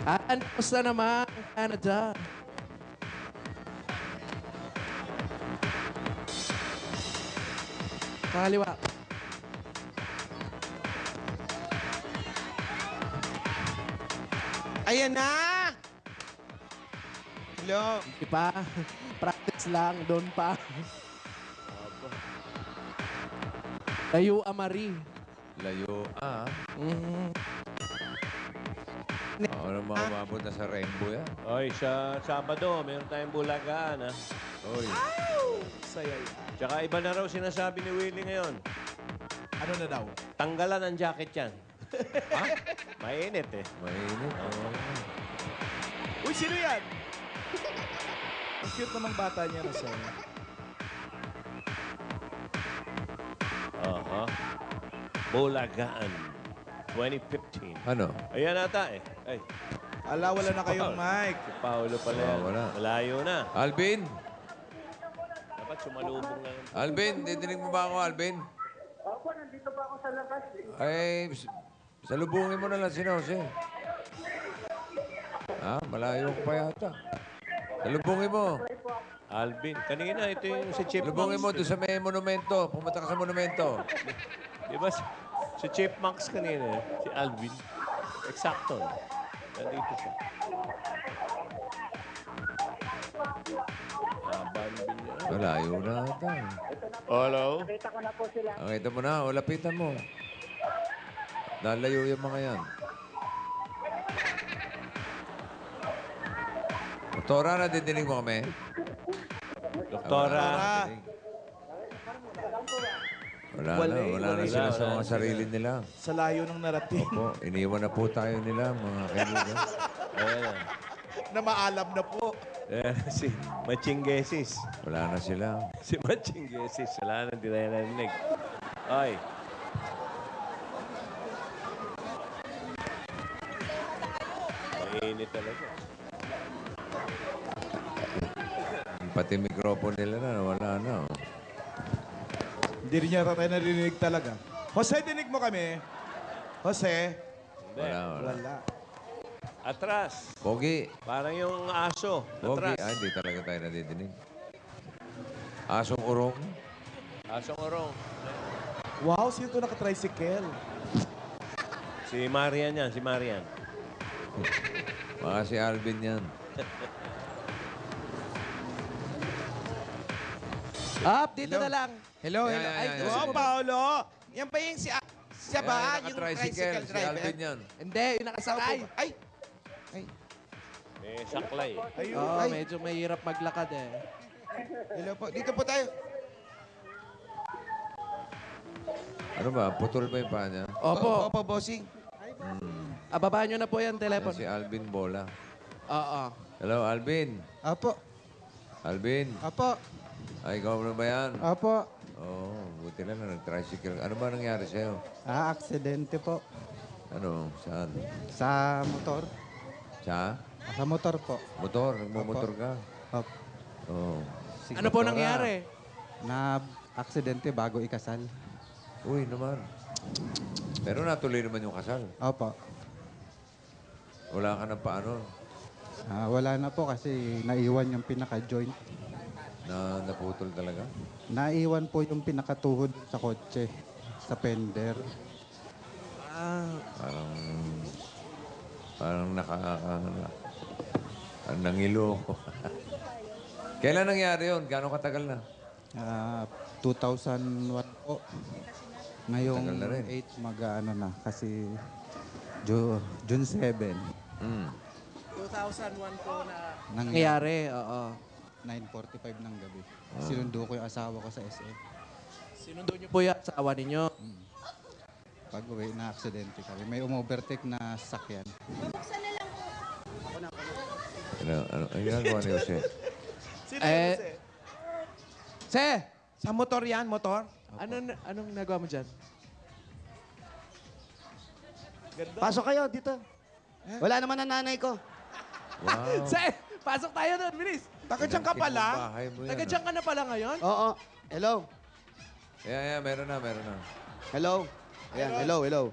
Kamusta naman ang Canada? Kaliwa. Ayan na! Hello? Hindi pa. Practice lang. Doon pa. Layo Amari. Layo, ah. Ano mababot na sa rainbow yan? Oy, sa Sabado, meron tayong bulagaan, ha? Oy. Saya yan. Tsaka iba na raw sinasabi ni Willie ngayon. Ano na daw? Tanggalan ang jacket yan. Ha? Mainit eh. Mainit. Uy, sino yan? Ang cute namang bata niya na saya. Aha. Bulagaan. 2015. Ano? Ayan ata eh. Ay, Ala, wala na kayong mic. si Paolo pala yan. Wala. Malayo na. Alvin! Dapat sumalubong na yun. Alvin, didinig mo ba ako, Alvin? Opo, nandito pa ako sa labas. Ay, salubungin mo na lang si Jose. Ah, malayo ko pa yata. Salubungin mo. Alvin, kanina ito yung si Chipmunks. Salubungin mo doon sa may monumento. Pumunta ka sa monumento. Di ba si Chipmunks kanina, si Alvin. Eksakto. Nandito siya. Alvin niya. Malayo na ata. Hello? Nakita ko na po sila. Nakita mo na, o lapitan mo. Lalayo yung mga yan. Doktora, nadidinig mo kami? Doktora. Wala na sila sa mga sarili nila. Sa layo ng narating. Opo, iniwan na po tayo nila, mga kaibigan. Ayan. Na maalam na po. Ayan, si Machingesis. Wala na sila. Si Machingesis. Wala na, di na yan narinig. Ay. Mainit talaga. Pati mikropono nila na, wala na. Oh. Hindi rin niya tayo narinig talaga. Jose, dinig mo kami. Jose. Wala. Wala. Atras. Pogi. Parang yung aso. Pogi. Atras. Ay, hindi talaga tayo nadidinig. Asong urong. Asong orong. Wow, sino ito naka-tricycle? Si Marian yan, si Marian. Baka si Alvin yan. Up, dito na lang. Hello, Yan, hello. yan, Ay, yan, gusto yan. mo, Paolo? Yan pa yung siya ba? Yan, Yung naka-tricycle, tricycle si driver? Alvin yan. Hindi, yung nakasakay. Ay, May saklay. ayun. Oo, Ay, medyo mahirap maglakad eh. hello po. Dito po tayo. Ano ba? Putol ba yung paa niya? Opo. Opo, bossing. Babaan nyo na po yan, Yan telepon. si Alvin Bola. Oo. Hello, Alvin. Apo. Alvin. Apo. Ay, ikaw na ba yan? Apo. Oo, buti lang na nag-tricycle. Ano ba nangyari sa'yo? Aksidente po. Ano? Saan? Sa motor. Sa? Sa motor po. Motor? Nagmumotor ka? Opo. Oo. Ano po nangyari? Na aksidente bago ikasal. Uy, naman. Pero natuloy naman yung kasal. Opo. Wala ka na paano Wala na po kasi naiwan yung pinaka-joint. na naputol talaga? Naiwan po yung pinakatuhod sa kotse. Sa fender. Parang nangilo. Kailan nangyari yun? Gano'ng katagal na? 2001 po. Ngayong Tagal na rin. 8 mag-ano na kasi June 7. 2001 po na Nangyari. nangyari. Oo. 9:45 ng gabi. Sinundo ko yung asawa ko sa SM. Sinundo nyo po yung asawa ninyo. Pag uwi na aksidente kami. May umovertake na sasakyan. Ano ginagawa ni Jose? Se! Sa motor yan, motor? Anong nagawa mo dyan? Pasok kayo dito. Wala naman ang nanay ko. Wow. Se! Pasok tayo doon, bilis! Taga-diyan ka pala? Bahay mo yan, Taga dyan ka na pala ngayon? Oo. Hello. Yeah, meron na. Hello. Ayan, hello.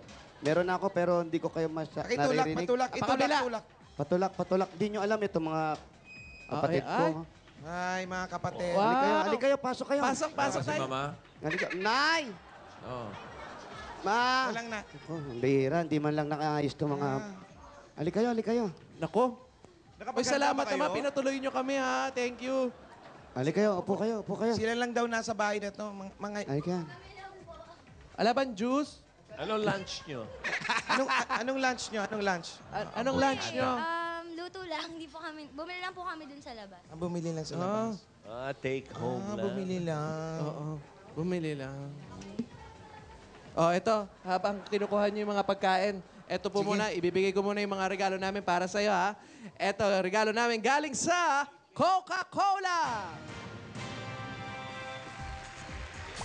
Meron na ako pero hindi ko kayo Pakitulak, naririnig. patulak. Patulak. Di nyo alam ito mga kapatid ko. ay. ha? Ay, mga kapatid. Wow. Halika kayo, pasok kayo. Pasok Kasi tayo. mama? Halika. Nay! Oo. Ma! Walang na. Oh, ang bihira, hindi man lang nakaayos to mga... Halika kayo. Nako. Uy, Nakapaganda salamat ba kayo? naman. Pinatuloy nyo kami, ha. Thank you. Halika kayo, upo kayo. Sila lang daw nasa bahay na to. Mga... Halika. Alaban, juice? Anong lunch nyo? Anong lunch nyo? Anong lunch nyo? Luto lang, hindi po kami, bumili lang po kami dun sa labas. Bumili lang sa labas. Take home lang. Bumili lang. Oo. Bumili lang. Oh, ito. Habang kinukuha nyo yung mga pagkain, ito po muna, ibibigay ko muna yung mga regalo namin para sa'yo, ha? Ito, regalo namin galing sa Coca-Cola!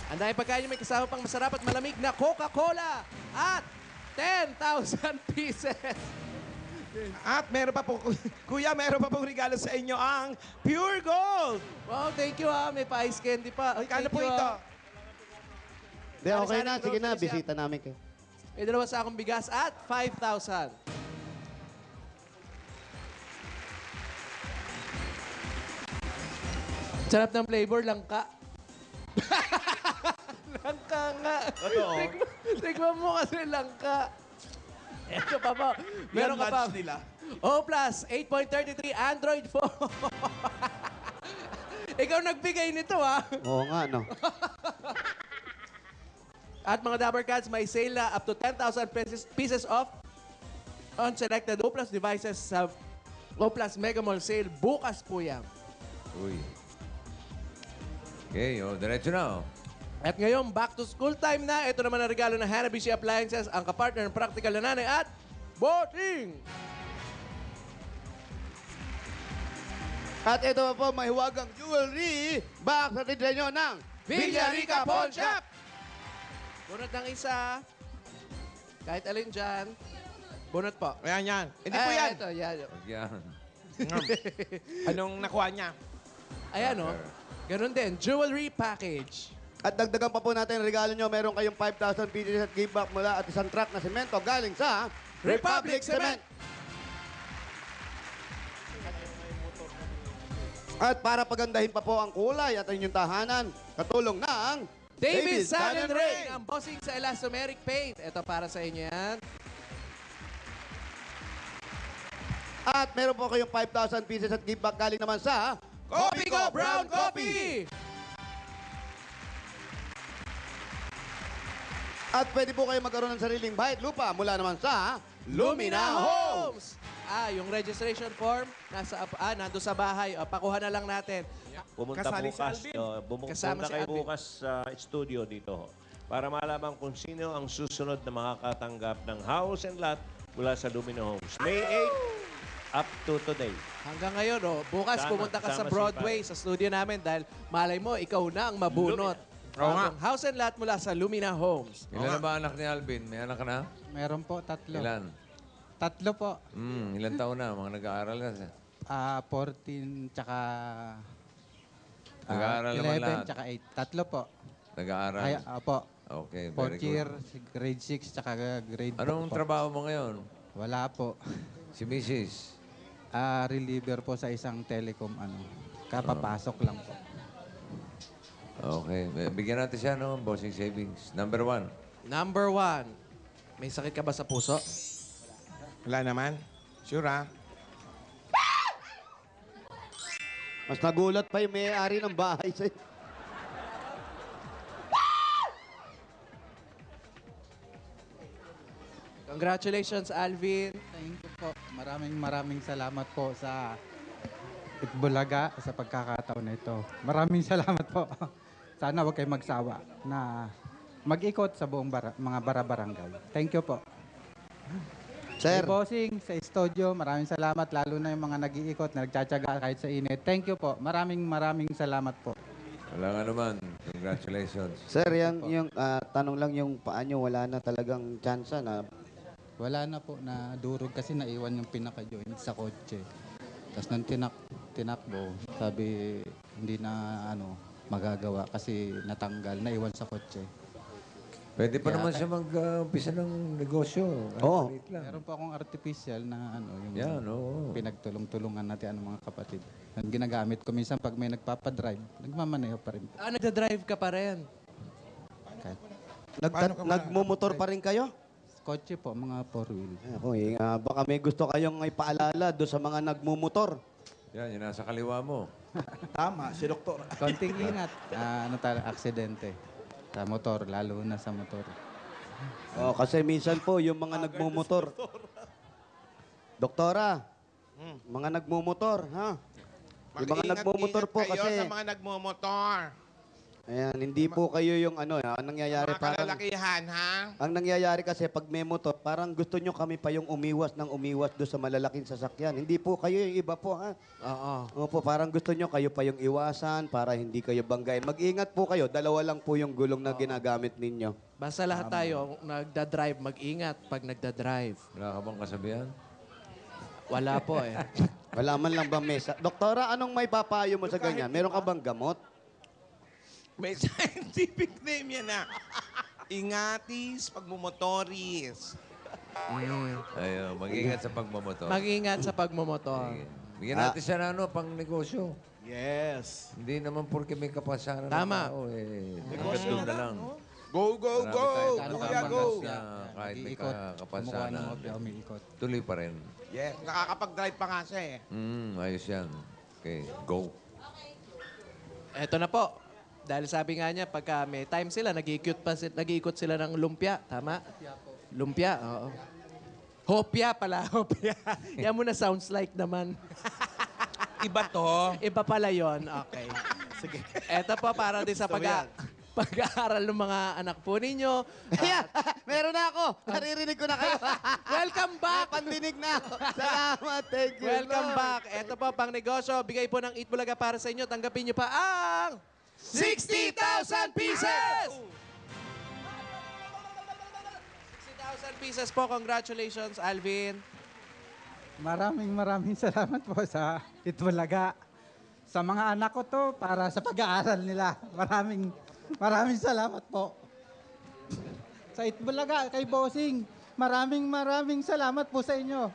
Ang dahil pagkain nyo may kasama pang masarap at malamig na Coca-Cola at 10,000 pieces. At meron pa po, Kuya, meron pa pong regalo sa inyo ang Pure Gold. Wow, thank you, ha. May pa-ice candy pa. Ay, Kano thank po you, ito? ha. Di, okay na. Sari-sari Sige na, groceries yan. bisita namin kayo. May 2 sakong bigas at 5,000. Sarap ng flavor, langka. Langka nga. Totoo. Tignan mo kasi langka. Ito pa po. Meron ka pa. nila. O plus, 8.33 Android phone. Ikaw nagbigay nito, ha? Oo nga, no? At mga Dabber Cats, may sale na up to 10,000 pieces off on selected O Plus devices sa O Plus Mega Mall sale. Bukas po yan. Uy. Okay, diretso na. At ngayon, back to school time na. Ito naman ang regalo ng Hanabishi Appliances, ang kapartner ng Practical na Nanay at Boting! At ito po, mahiwagang jewelry. Back sa tindra nyo ng Villarica Pawn Shop! Bunot ng isa. Kahit alin dyan. Bunot po. Ayan, yan. Hindi po yan. Ito, yan. Pag yan. Anong nakuha niya? Ayan, o. Ganun din. Jewelry package. At dagdagan pa po natin ang regalo nyo. Meron kayong 5,000 pieces at give back mula at isang truck na semento galing sa Republic Cement. At para pagandahin pa po ang kulay at inyong tahanan, katulong ng David Sun and Rain, ang bossing sa elastomeric paint. Ito para sa inyo yan. At meron po kayong 5,000 pieces at give back galing naman sa Coffee Go Brown Coffee! At pwede po kayo magkaroon ng sariling bahay at lupa mula naman sa Lumina Homes! Yung registration form, nandun sa bahay. Pakuha na lang natin. Pumunta Kasali si bukas. Alvin. Kasama Pumunta si kayo Alvin. bukas sa studio dito para malaman kung sino ang susunod na makakatanggap ng house and lot mula sa Lumina Homes. May 8 up to today. Hanggang ngayon, bukas Sama, pumunta ka sa sama si Broadway, sa studio namin dahil malay mo, ikaw na ang mabunot. Oo nga. Bagong house and lot mula sa Lumina Homes. Ilan na ba anak ni Alvin? May anak ka na? Meron po, 3. Ilan? 3 po. Ilan taon na? Mga nag-aaral na. 14 tsaka Nag-aaral naman 11 lahat. tsaka 8. 3 po. Nag-aaral? Ay, opo. Okay, very Fourth year, good. grade 6 tsaka grade 4 Anong po. trabaho mo ngayon? Wala po. Si Mrs. Reliever po sa isang telecom kapapasok lang po. Okay. Bigyan natin siya, no? Bossing savings. Number 1. Number 1. May sakit ka ba sa puso? Wala naman. Sure, ha? Mas nagulat pa yung may-ari ng bahay sa'yo. Congratulations, Alvin. Thank you po. Maraming salamat po sa Itbulaga sa pagkakataon na ito. Maraming salamat po. Sana huwag kayo magsawa na mag-ikot sa buong mga barangay. Thank you po. Sir. Hey, bossing, sa studio, maraming salamat. Lalo na yung mga nag-iikot, nagtsatsaga kahit sa init. Thank you po. Maraming salamat po. Wala nga naman. Congratulations. Sir, yung tanong lang yung paanyo, wala na talagang chance na. Wala na po, na durog kasi naiwan yung pinaka-joint sa kotse. Tapos nung tinakbo, sabi hindi na magagawa kasi natanggal, naiwan sa kotse. Pwede pa naman siya mag-umpisa ng negosyo. Oo. Meron po akong artificial na yung Yan, oo. pinagtulong-tulungan natin ang mga kapatid. Ang ginagamit ko minsan pag may nagpapadrive, nagmamaneho pa rin po. Nagda-drive ka pa rin. Nagmumotor pa rin kayo? Kotse po, mga 4-wheel. Baka may gusto kayong ipaalala doon sa mga nagmumotor. Yan, yung nasa kaliwa mo. Tama, si Doktor. Konting ingat. Aksidente. Sa motor, lalo na sa motor. Kasi minsan po, yung mga nagmumotor. Doktora, mga nagmumotor, ha? Yung mga nagmumotor po kayo kasi... sa mga nagmumotor. Ayan, hindi po kayo yung ang nangyayari Mga parang... kalalakihan, ha? Ang nangyayari kasi pag may motor, parang gusto nyo kami pa yung umiwas doon sa malalaking sasakyan. Hindi po kayo yung iba po, ha? Oo. Opo, parang gusto nyo kayo pa yung iwasan para hindi kayo banggain. Mag-ingat po kayo, 2 lang po yung gulong na ginagamit ninyo. Basta lahat tayo, nagda-drive, mag-ingat pag nagda-drive. Wala ka bang kasabihan? Wala po eh. Wala man lang ba mesa? Doktora, anong may papayo mo sa ganyan? Meron ka bang gamot? May scientific name yan, ha? Ingatis, pagmumotoris. Ayaw, mag-ingat sa pagmamotor. Mag-ingat sa pagmumotor. Bigyan natin siya na pang negosyo. Yes. Hindi naman porque may kapasaran Tama. ng tao, negosyo na lang. Go, go, Marami go! tayong Ano Kuya, ka go! na kahit may nag-iikot, kapasaran. kumukuha ng umiikot. Tuloy pa rin. Yes, nakakapag-drive pa nga siya, Ayos yan. Okay, go. Eto na po. Dahil sabi nga niya, pagka may time sila, nag-iikot sila ng lumpia. Tama? Lumpia, oo. Hopia pala, hopia. Yan muna sounds like naman. Iba to. Iba pala yon. Okay. Sige. Eto po, para din sa pag-aaral ng mga anak po ninyo. Ayan, meron na ako. Naririnig ko na kayo. Welcome back! Pandinig na ako. Salamat. Thank you, Welcome Lord. back. Eto po, pang negosyo. Bigay po ng Itbulaga para sa inyo. Tanggapin nyo pa ang 60,000 pieces! 60,000 pieces po. Congratulations, Alvin. Maraming salamat po sa Itbulaga. Sa mga anak ko to, para sa pag-aaral nila. Maraming salamat po. Sa Itbulaga, kay Bossing, maraming salamat po sa inyo.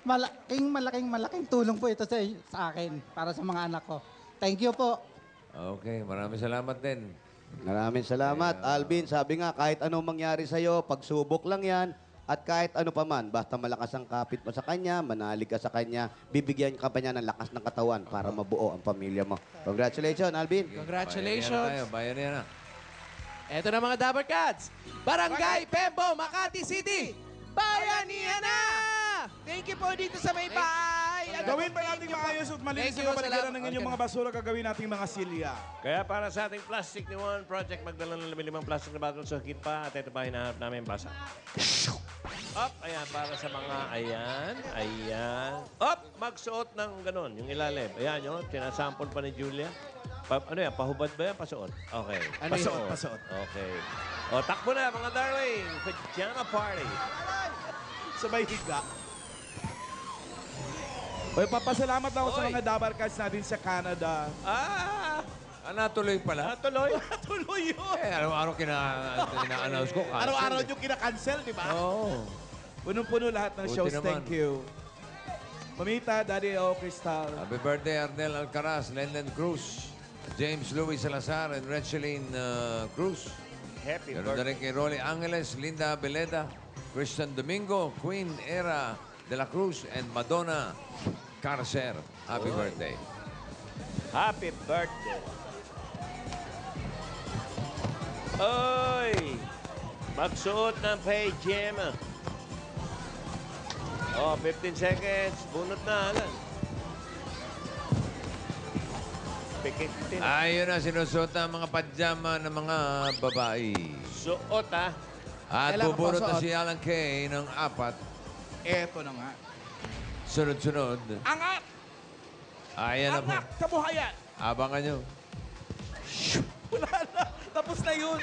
Malaking tulong po ito sa akin, para sa mga anak ko. Thank you po. Okay, maraming salamat din. Maraming salamat. Alvin, sabi nga, kahit anong mangyari sa'yo, pagsubok lang yan, at kahit ano pa man, basta malakas ang kapit mo sa kanya, manalig ka sa kanya, bibigyan ka pa niya ng lakas ng katawan para mabuo ang pamilya mo. Congratulations, Alvin. Congratulations. Bayan na yan. Eto na mga Dabber Cats. Barangay Pembo, Makati City. Bayanihan na! Thank you po dito sa may bahay. Gawin ba natin maayos at malinis Thank you, na kapaligiran salamat. ng inyong mga basura, gagawin nating mga silya. Kaya para sa ating Plastic ni One Project, magdala ng 15 plastic na bottle sa higit pa. At ito pa hinahanap namin basa. Up, ayan, para sa mga ayan. Up, magsuot ng ganon, yung ilalim. Ayan yun, tinasample pa ni Julia. Ano yan, pahubad ba yan? Pasuot? Okay. Ano yun? Pasuot. Okay. O, takbo na mga darling. Pajama party. Sabay higa. Oy, papasalamat lang ako sa mga Dabar Cats natin sa Canada. Natuloy pala. Natuloy? Tuloy yun. Araw-araw kina-announce ko. cancel Araw-araw eh. yung kina-cancel, di ba? Oo. Punong-puno lahat ng Buti shows. naman. Thank you. Mamita, Daddy O, Crystal. Happy birthday, Arnel Alcaraz, Lenden Cruz, James Louis Salazar, and Recheline Cruz. Happy Ganun na rin kay Rolly Angeles, Linda Beleda, Christian Domingo, Queen Era de la Cruz, and Madonna Carcer. Happy birthday. Happy birthday. Oy! Magsuot ng pajama. Oh, 15 seconds. Bunot na agad. Pikitin. Ayun na, sinusuot ang mga pajama ng mga babae. Suot, ha? At Kailangan bubunot na pasuot. si Alan Kay ng 4. Eto na nga. Sunod-sunod. Angat! Ayan na po. Angat! Kabuhayan! Abangan nyo. Wala na. Tapos na yun.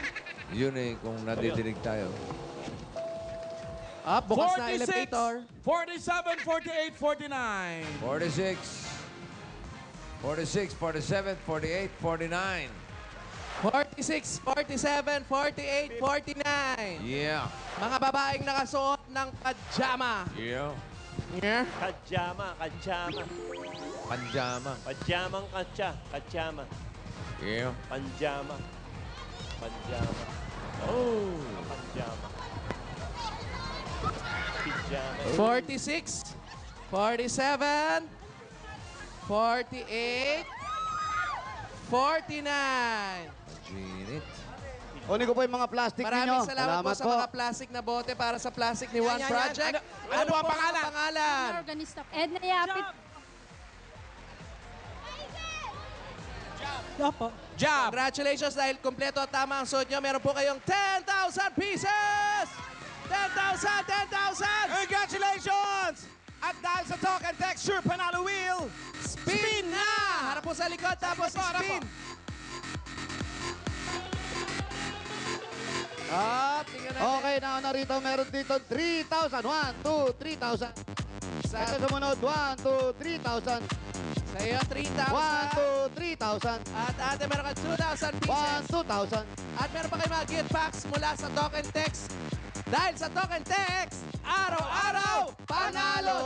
Yun eh, kung nadidinig tayo. Up, bukas na elevator. 47, 48, 49. 46, 46, 47, 48, 49. 46, 47, 48, 49. Yeah. Mga babaeng nakasuot ng pajama. Yeah. Yeah. Kajama. Panjama. Pajamang kajama. Yeah. Panjama. Oh. Panjama. Pijama. 46, 47, 48, 49. Ginit. Kunin ko po yung mga plastic Maraming ninyo. salamat po sa mga plastic na bote para sa Plastic ni One Project. Ano po ang pangalan? Organista. Edna Yapit. Job! Congratulations dahil kompleto at tama ang suot nyo. Meron po kayong 10,000 pieces! 10,000! 10,000! Congratulations! At dahil sa talk and texture, panalo wheel, Spin na! Harap po sa likod, tapos spin. Tingnan natin. Okay, na rito. Meron dito 3,000. 1, 2, 3,000. Ito sumunod. 1, 2, 3,000. Sa iyo, 3,000. 1, 2, 3,000. At ate, meron ka 2,000 pieces. 1, 2,000. At meron pa kayo mga gift packs mula sa Talk and Text. Dahil sa Talk and Text, araw-araw, panalo!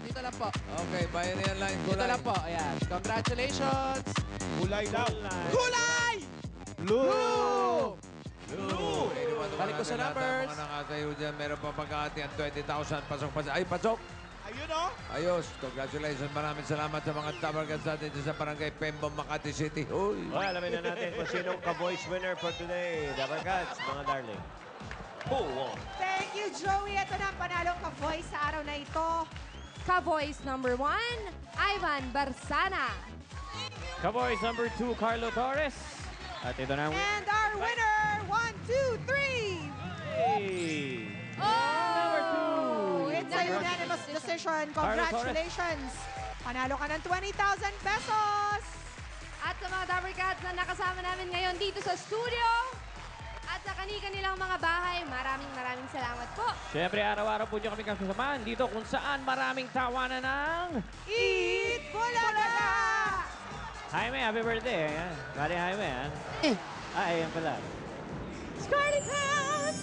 Dito lang po. Okay, bayan na yan lang. Dito lang po, ayan. Congratulations! Kulay daw. Kulay! Blue! Blue! Balik ko sa numbers. Mga nakatayo dyan, meron pa pag-aati ang 20,000. Pasok. Ay, pasok! Ayun, oh. Ayos. Congratulations. Maraming salamat sa mga tabargas natin dito sa Barangay Pembo, Makati City. Uy! Okay, alamin na natin kung sinong ka-voice winner for today. Dabber Cats, mga darling. Who won? Thank you, Joey. Ito na ang panalong ka-voice sa araw na ito. Ka-voice number 1, Ivan Barsana. Ka-voice number 2, Carlo Torres. At ito na ang And our winner, 1, 2, 3. Hey! Number 2. It's a unanimous decision. Carlo Torres. Congratulations. Panalo ka ng 20,000 pesos. At sa mga Dabber Cats na nakasama namin ngayon dito sa studio at sa kani-kanilang mga bahay, maraming salamat po. Siyempre, araw-araw po niyo kami kasamahan dito kung saan maraming tawanan ng... Eat Bulaga! Jaime, happy birthday. Ayan. Bari Jaime, ha? Ayan pala. Scarlet Cats!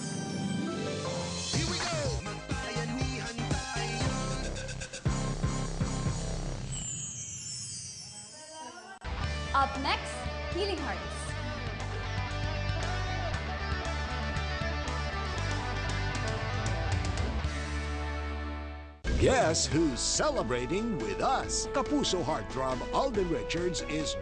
Up next, Healing Hearts. Guess who's celebrating with us? Kapuso heartthrob Alden Richards is